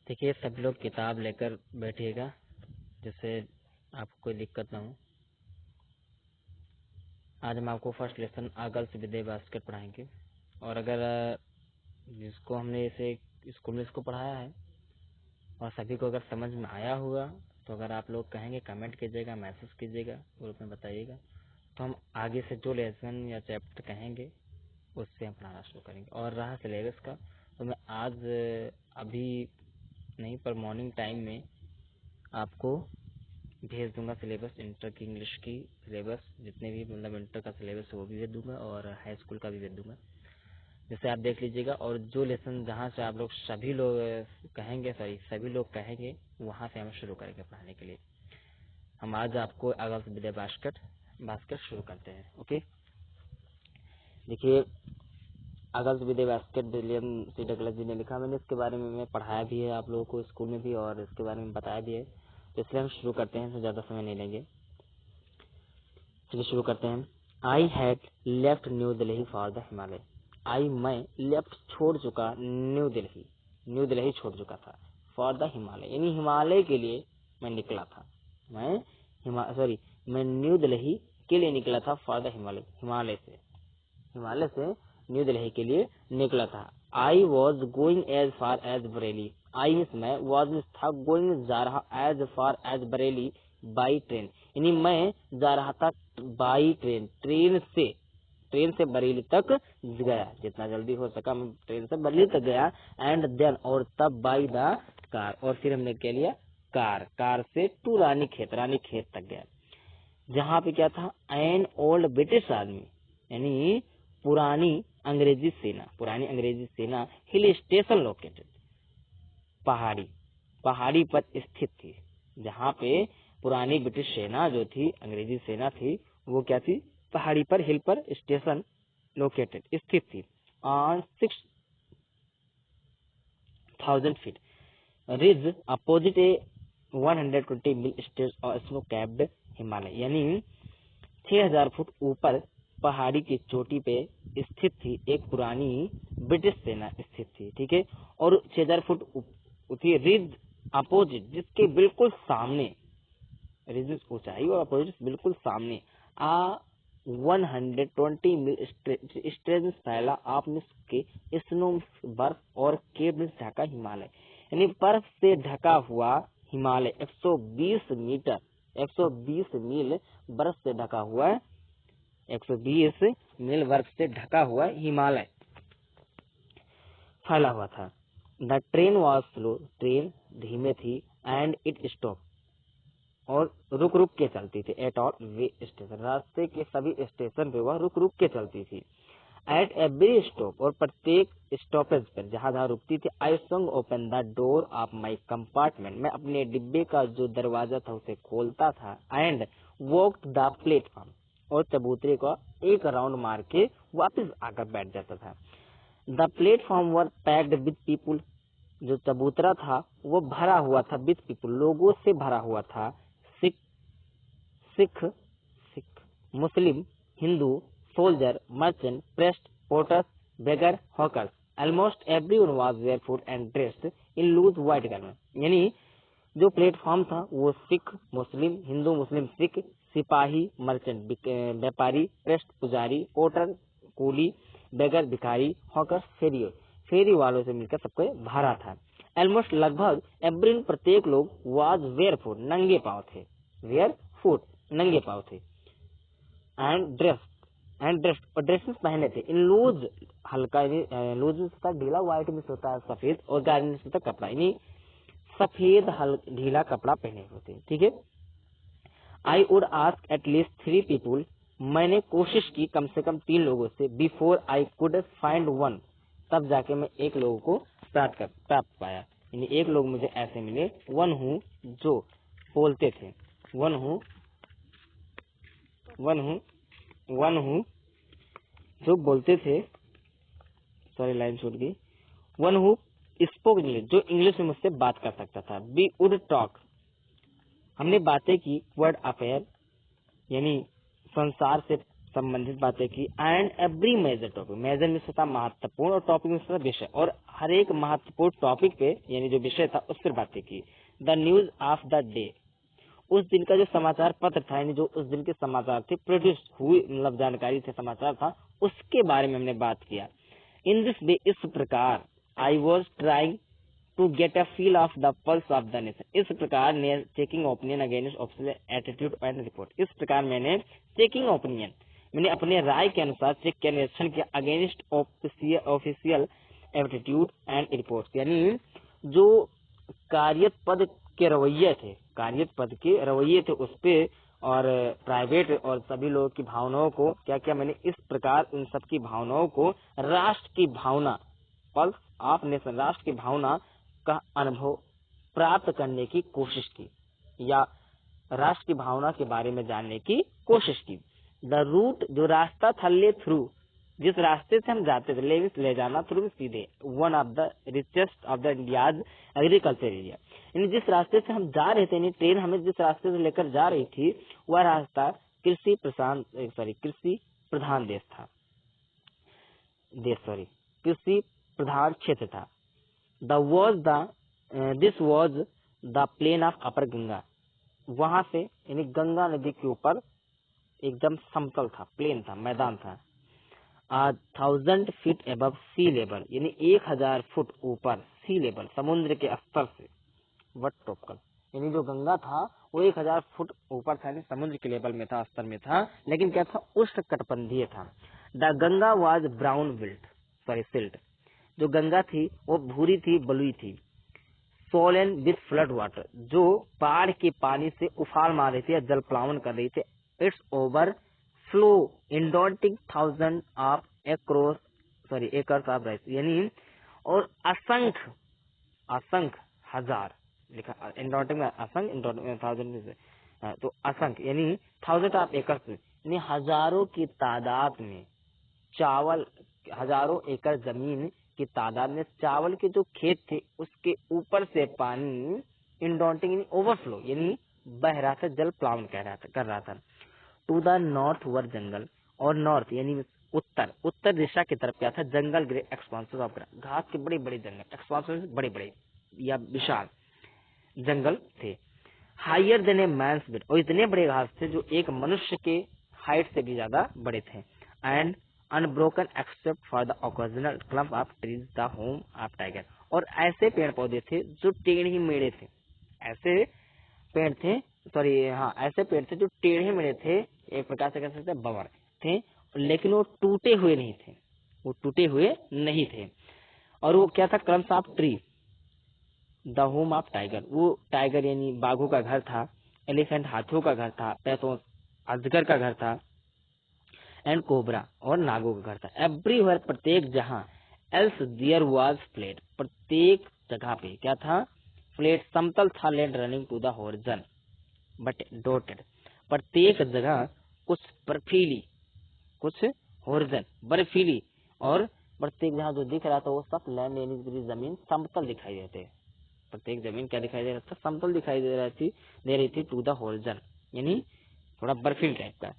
देखिए सब लोग किताब लेकर बैठिएगा जिससे आपको कोई दिक्कत ना हो। आज हम आपको फर्स्ट लेसन आगल्स विदे बास्केट पढ़ाएंगे और अगर जिसको हमने इसे स्कूल में इसको पढ़ाया है और सभी को अगर समझ में आया हुआ तो अगर आप लोग कहेंगे कमेंट कीजिएगा, मैसेज कीजिएगा, ग्रुप में बताइएगा, तो हम आगे से जो लेसन या चैप्टर कहेंगे उससे हम पढ़ाना शुरू करेंगे। और रहा सिलेबस का, तो मैं आज अभी नहीं पर मॉर्निंग टाइम में आपको भेज दूंगा सिलेबस, इंटर की इंग्लिश की सिलेबस, जितने भी मतलब इंटर का सिलेबस है वो भी भेज दूंगा और हाई स्कूल का भी भेज दूंगा, जिससे आप देख लीजिएगा। और जो लेसन जहाँ से आप लोग सभी लोग कहेंगे वहाँ से हम शुरू करेंगे पढ़ाने के लिए। हम आज आपको आगल्स विदे बास्केट शुरू करते हैं। ओके, देखिए आगल्स विदे बास्केट विलियम सी डगलस जी ने लिखा। मैंने इसके बारे में पढ़ाया भी है आप लोगों को स्कूल में भी और इसके बारे में बताया भी है, तो इसलिए हम शुरू करते हैं, तो ज़्यादा समय नहीं लेंगे। चलिए शुरू करते हैं। I had left New Delhi for the Himalaya. I मैं लेफ्ट छोड़ चुका न्यू दिल्ली छोड़ चुका था फॉर द हिमालय, यानी हिमालय के लिए मैं निकला था। मैं न्यू दिल्ली के लिए निकला था फॉर द हिमालय, हिमालय से न्यू दिल्ली के लिए निकला था। I was going as far as Bareilly. I means मैं, वॉज मिस था, गोइंग जा रहा, as far as Bareilly by train, यानी मैं जा रहा था बाई ट्रेन, ट्रेन से बरेली तक गया, जितना जल्दी हो सका मैं ट्रेन से बरेली तक गया। एंड देन और तब बाई द कार, और फिर हमने क्या लिया कार से टू रानीखेत तक गया, जहाँ पे क्या था एन ओल्ड ब्रिटिश आर्मी, यानी पुरानी अंग्रेजी सेना हिल स्टेशन लोकेटेड, पहाड़ी पर स्थित थी, जहाँ पे पुरानी ब्रिटिश सेना जो थी, अंग्रेजी सेना थी, वो क्या थी पहाड़ी पर, हिल पर स्टेशन लोकेटेड स्थित थी on 6000 feet ridge opposite a 120 मील स्टेज और स्नो कैप्ड हिमालय, यानी 6000 फुट ऊपर पहाड़ी की चोटी पे स्थित थी एक पुरानी ब्रिटिश सेना स्थित थी, ठीक है। और 6000 फुट थी रिज अपोजिट, जिसके बिल्कुल सामने, रिज ऊंचाई और अपोजिट बिल्कुल सामने, 120 मील स्ट्रेच फैला आपने के स्नो बर्फ और केव में ढका हिमालय, यानी बर्फ से ढका हुआ हिमालय 120 मील बर्फ से ढका हुआ, 120 मील बर्फ से ढका हुआ हिमालय फैला हुआ था। The train was slow, train धीमे थी, एंड इट स्टॉप, और रुक रुक के चलती थी, एट ऑल वे स्टेशन, रास्ते के सभी स्टेशन पे वह रुक रुक के चलती थी। एट एवरी स्टॉप, और प्रत्येक स्टॉपेज पर जहाँ जहाँ रुकती थी, आई संग open the door of my compartment, मैं अपने डिब्बे का जो दरवाजा था उसे खोलता था, एंड वॉक्ड द प्लेटफॉर्म, और चबूतरे का एक राउंड मार के वापस आकर बैठ जाता था। The platform were packed with people, जो चबूतरा था वो भरा हुआ था विद पीपुल, लोगों से भरा हुआ था। Sikh Muslim, Hindu, soldier, merchant, priest, porters, beggar, hawkers, almost everyone was barefoot and dressed in loose white garment, यानी जो प्लेटफॉर्म था वो सिख मुस्लिम, हिंदू मुस्लिम सिख, सिपाही मर्चेंट व्यापारी, प्रेस्ट पुजारी, पोर्टर कूली, बेगर भिखारी, हॉकर्स फेरी वालों से मिलकर सबको भरा था। ऑलमोस्ट लगभग एवरीवन प्रत्येक लोग वाज बेयरफुट नंगे पांव थे, नंगे पांव थे, एंड ड्रेस्ड और ड्रेसेस पहने थे, इन लूज हल्का, लूज होता ढीला, व्हाइट में होता है सफेद, और गार्मेंट्स होता कपड़ा, यानी सफेद ढीला कपड़ा पहने होते, ठीक है। I would ask at least 3 people, मैंने कोशिश की कम से कम 3 लोगों से, before I could find one, तब जाके मैं एक लोगों को प्राप्त पाया, यानी एक लोग मुझे ऐसे मिले, वन हूँ जो बोलते थे, वन हूँ जो बोलते थे, सॉरी लाइन छूट गई, वन हु स्पोक इंग्लिश, जो इंग्लिश में मुझसे बात कर सकता था। वी वुड टॉक, हमने बातें की, वर्ड अफेयर, यानी संबंधित बातें की। And every major topic, major में था महत्वपूर्ण और टॉपिक में था विषय, और हर एक महत्वपूर्ण टॉपिक पे यानी जो विषय था उस पर बातें की। The news of the day, उस दिन का जो समाचार पत्र था यानी जो उस दिन के समाचार थे प्रोड्यूस हुई मतलब जानकारी थे समाचार था उसके बारे में हमने बात किया। इन दिस वे, इस प्रकार, I was trying to get a feel of the pulse of the nation, इस प्रकार ने checking opinion against official attitude and report, इस प्रकार मैंने चेकिंग ओपिनियन मैंने अपने राय के अनुसार चेक किया निरीक्षण किया against official attitude and report, यानी जो कार्यत पद के रवैये थे, कार्यत पद के रवैये थे उस पे और प्राइवेट और सभी लोगों की भावनाओं को क्या किया मैंने, इस प्रकार उन सब की भावनाओं को राष्ट्र की भावना, पल्स ऑफ नेशन, राष्ट्र की भावना का अनुभव प्राप्त करने की कोशिश की या राष्ट्र की भावना के बारे में जानने की कोशिश की। द रूट, जो रास्ता था, ले थ्रू, जिस रास्ते से हम जाते थे, ले जाना, थ्रू सीधे, one of the richest of the India's agriculture area, यानी जिस रास्ते से हम जा रहे थे, यानी ट्रेन हमें जिस रास्ते से लेकर जा रही थी वह रास्ता कृषि प्रधान कृषि प्रधान क्षेत्र था। This was the plain of upper Ganga, वहां से यानी गंगा नदी के ऊपर एकदम समतल था, प्लेन था, मैदान था। 1000 फीट अबव सी लेवल, यानी 1000 फुट ऊपर सी लेवल, समुद्र के स्तर से, वट टोपकल, यानी जो गंगा था वो 1000 फुट ऊपर था, समुद्र के लेवल में था, स्तर में था, लेकिन क्या था, उष्णकटिबंधीय था। The Ganga was brown silt, जो गंगा थी वो भूरी थी, बलुई थी। सोलन विथ फ्लड वाटर, जो बाढ़ के पानी से उफान मार रही थी या जल प्लावन कर रही थी। It's over flow inundating 1000 of acres of rice, यानी और असंख्य हजार लिखा, इंडोटिंग में असंख्य, इंडोटिंग में 1000 तो असंख्य यानी 1000 ऑफ एकर्स, यानी हजारों की तादाद में चावल, हजारों एकड़ जमीन की तादाद में चावल के जो खेत थे उसके ऊपर से पानी इंडोटिंग यानी ओवरफ्लो यानी बह रहा था, जल प्लावन कर रहा था। टू द नॉर्थ वर जंगल, और नॉर्थ यानी उत्तर दिशा की तरफ क्या था, जंगल, ग्रे एक्सपांसेस ऑफ ग्रास, घास के बड़े बड़े जंगल, एक्सपांसेस बड़े बड़े या विशाल जंगल थे। Higher than a man's bed, और इतने बड़े घास थे जो एक मनुष्य के हाइट से भी ज्यादा बड़े थे। And unbroken except for the occasional clump of trees the home of tiger, और ऐसे पेड़ पौधे थे जो टेढ़े मेढ़े थे, ऐसे पेड़ थे जो टेढ़े मेढ़े थे, एक प्रकार से कह सकते हैं बवर थे, लेकिन वो टूटे हुए नहीं थे, और वो क्या था, clumps of tree the home of tiger, वो टाइगर यानी बाघों का घर था, एलिफेंट हाथियों का घर था, पैथोन अजगर का घर था, एंड कोबरा और नागों का घर था। एवरीवेयर, प्रत्येक जहां, एल्स देयर वाज फ्लैट, प्रत्येक जगह पे क्या था, फ्लैट समतल था, land running to the horizon but dotted, प्रत्येक जगह कुछ बर्फीली, कुछ हॉरिजन बर्फीली, और प्रत्येक जहां जो दिख रहा था वो सब लैंड यानी जमीन समतल दिखाई देते, प्रत्येक जमीन क्या दिखाई दे रहा था, समतल दिखाई दे रही थी टू द हॉरिजन, यानी थोड़ा बर्फील टाइप का,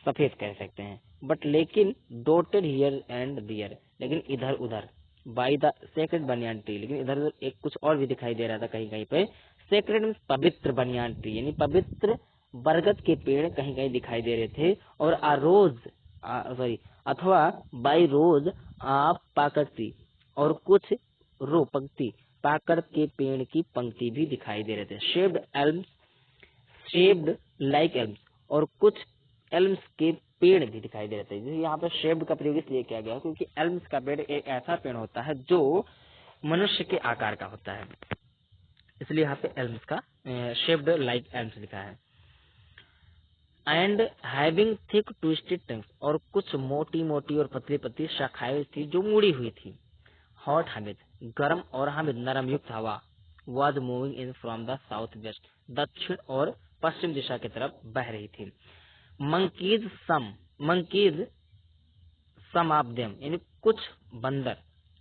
सफेद कह सकते हैं। बट लेकिन डॉटेड हियर एंड दियर, लेकिन इधर उधर, by the sacred banyan tree, लेकिन इधर उधर एक कुछ और भी दिखाई दे रहा था कहीं कहीं पे। सेक्रेड मींस पवित्र बनियान ट्री, यानी पवित्र बरगद के पेड़ कहीं कहीं दिखाई दे रहे थे, और अथवा बाई रोज आप पाकड़ ट्री, और कुछ रो पंक्ति पाकड़ के पेड़ की पंक्ति भी दिखाई दे रहे थे। शेप्ड लाइक एल्म्स, और कुछ एल्म्स के पेड़ भी दिखाई दे रहे थे। जैसे यहाँ पे शेप्ड का प्रयोग इसलिए किया गया क्योंकि एल्म्स का पेड़ एक ऐसा पेड़ होता है जो मनुष्य के आकार का होता है, इसलिए यहाँ पे एल्म्स का शेप्ड लाइक एल्म्स लिखा है। And having thick twisted tongues, और कुछ मोटी मोटी और पतली पतली शाखाएं थी जो मुड़ी हुई थी। हॉट हामिद, गर्म और हामिद नरम युक्त हवा, was moving in from the south west, दक्षिण और पश्चिम दिशा की तरफ बह रही थी। मंकीज सम ऑफ देम, यानी कुछ बंदर,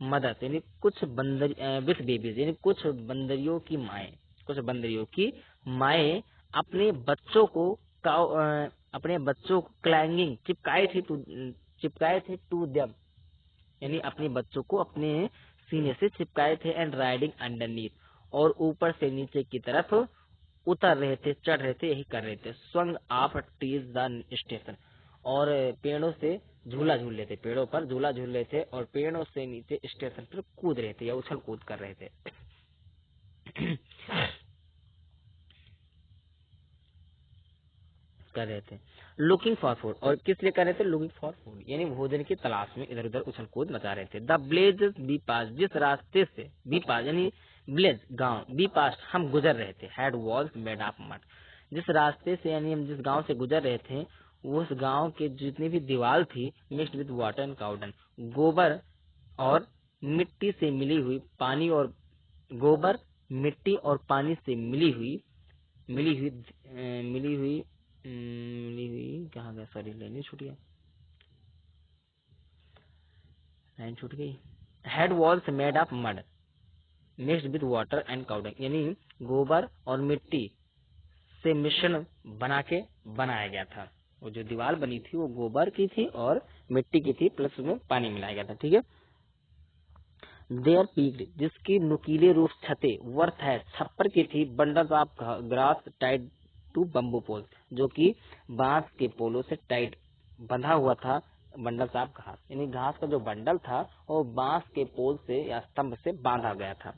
मदद यानी कुछ बंदर विथ बेबीज, यानी कुछ बंदरियों की माएँ अपने बच्चों को अपने बच्चों को क्लैंगिंग चिपकाए थे टू देम, यानी अपने बच्चों को अपने सीने से चिपकाए थे, एंड राइडिंग अंडरनीथ, और ऊपर से नीचे की तरफ उतर रहे थे, चढ़ रहे थे, यही कर रहे थे। Swung off trees the station, और पेड़ों से झूला झूल रहे थे, पेड़ों पर झूला झूल रहे थे, और पेड़ों से नीचे स्टेशन पर कूद रहे थे या उछल कूद कर रहे थे। कर रहे थे। लुकिंग फॉर फूड, और किस लिए कर रहे थे? लुकिंग फॉर फूड, यानी भोजन की तलाश में इधर उधर उछल कूद मचा रहे थे। द ब्लेज बी पास, जिस रास्ते से बी पास यानी ब्लेज गांव, बी पास हम गुजर रहे थे, had walls made of mud, जिस रास्ते से यानी हम जिस गांव से गुजर रहे थे उस गांव के जितनी भी दीवार थी mixed with water and cow dung, गोबर और मिट्टी से मिली हुई, पानी और गोबर मिट्टी और पानी से मिली हुई मिली हुई मिली हुई मिली हुई कहाँ गया, सॉरी लाइन छूट गया, लाइन छूट गई। Head walls made of mud mixed with water and cow dung, यानी गोबर और मिट्टी से मिश्रण बना के बनाया गया था। वो जो दीवार बनी थी वो गोबर की थी और मिट्टी की थी, प्लस उसमें पानी मिलाया गया था। ठीक है। देयर पीक्ड, जिसकी नुकीले रूफ छते, वर्थ है छप्पर की थी, bundles of grass tied to bamboo pole, जो कि बांस के पोलों से टाइट बंधा हुआ था। बंडल्स ऑफ घास, यानी घास का जो बंडल था वो बांस के पोल से या स्तंभ से बांधा गया था।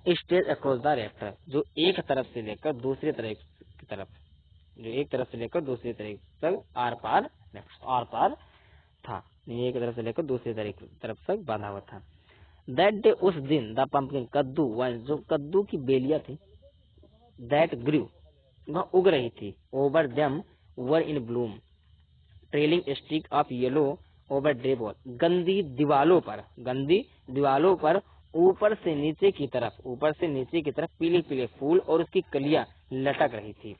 स्टेज अक्रॉस द रेफ्टर, जो एक तरफ से लेकर दूसरी तरफ की तरफ, जो एक तरफ से लेकर दूसरी तरफ तक आर पार था, एक तरफ से लेकर दूसरी तरफ तक बांधा हुआ था। दैट डे, उस दिन, द पंपकिन कद्दू वन, जो कद्दू की बेलियां थी, दैट ग्रू वह उग रही थी, over them were in bloom, trailing stick of yellow over drab wall, गंदी दीवालों पर ऊपर से नीचे की तरफ पीले पीले फूल और उसकी कलियां लटक रही थी।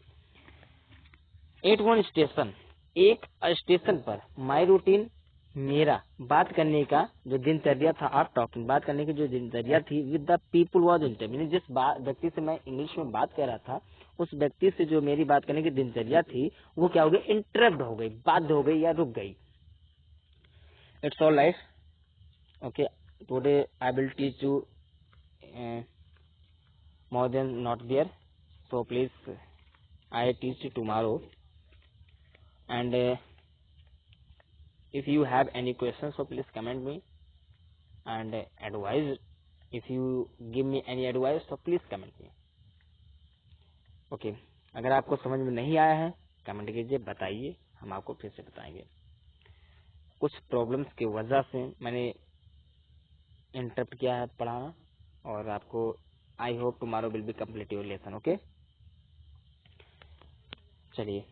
एट वन स्टेशन, एक स्टेशन पर, माई रूटीन, मेरा बात करने का जो दिनचर्या था, आप टॉकिंग बात करने की जो दिनचर्या थी, with the people was interview, जिस व्यक्ति से मैं इंग्लिश में बात कर रहा था उस व्यक्ति से जो मेरी बात करने की दिनचर्या थी वो क्या हो गई? इंटरप्ट हो गई, बाध्य हो गई या रुक गई। It's all right, okay, today I will teach you more than not there, so please I teach you tomorrow, and if you have any questions so please comment me, and advise, if you give me any advice so please comment me, okay। अगर आपको समझ में नहीं आया है comment कीजिए, बताइए, हम आपको फिर से बताएंगे। कुछ प्रॉब्लम्स की वजह से मैंने इंटरप्ट किया है पढ़ाना, और आपको I hope tomorrow will be complete your lesson, okay. चलिए।